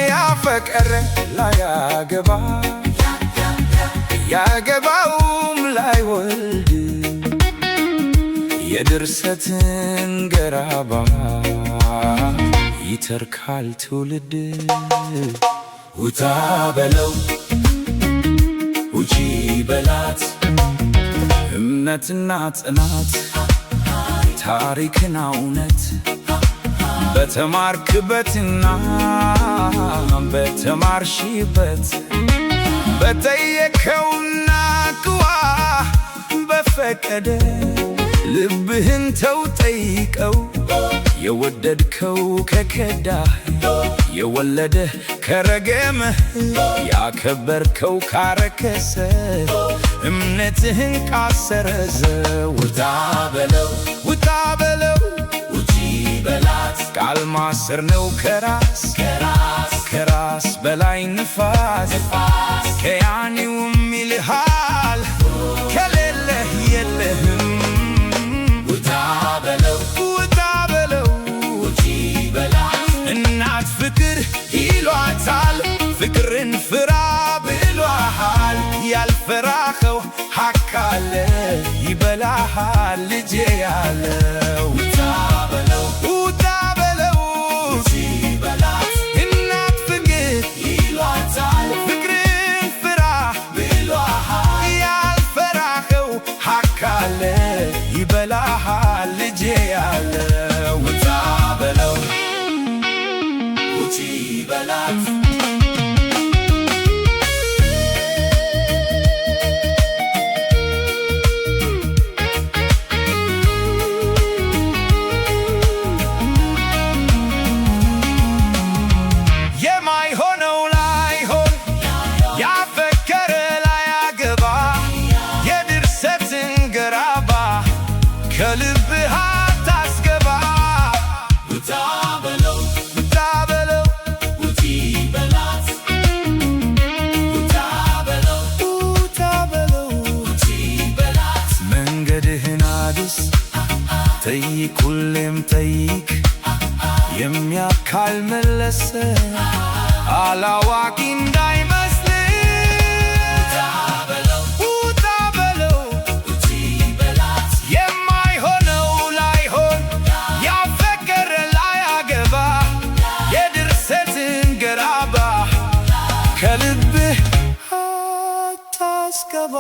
ያፈቀረ ላያገባ ያገባውም ላይወልድ የድርሰትን ገራባ ይተርካል ትውልድ። ውጣ በለው ውጪ በላት እምነትና ጽናት ታሪክና እውነት በተማርክበትና በተማርሽበት በጠየከውና ቅዋ በፈቀደ ልብህን ተው ጠይቀው የወደድከው ከከዳህ የወለደህ ከረገመህ ያከበርከው ካረከሰ እምነትህን ካሰረዘ ውጣ በለው ውጣ በለው ውጪ በላት ቃል ማሰር ነው ከራስ በላይ ንፋስ ከያኔውም ይልሃል ከሌለህ የለህም። ውጣ በለው ውጣ በለው ውጪ በላት እናት ፍቅር ይሏታል ፍቅርን ፍራ ብሏሃል ያልፈራኸው ሐቅ አለ ይበላሃል ልጄ ያለው ውጣ በለው ውጣ በለው ውጪ በላት እናት ፍቅር ይሏታል ፍቅርን ፍራ ብሏሃል ያልፈራኸው ሐቅ አለ ይበላሃል ልጄ ያለው ውጣ በለው ውጪ በላት የማይሆነው ላይሆን ያፈቀረ ላያገባ የድርሰትን ገራባ ከልብህ አታስገባ። ውጣ በለው ውጣ በለው ውጪ በላት ውጣ በለው ውጣ በለው ውጪ በላት መንገድህን አድስ ጠይቅ ሁሌም ጠይቅ የሚያካል መለሰ አላዋቂ እንዳይመስልህ። ውጣ በለው ውጣ በለው ውጪ በላት የማይሆነው ላይሆን ያፈቀረ ላያገባ የድርሰትን ገራባ ከልብህ አታስገባ።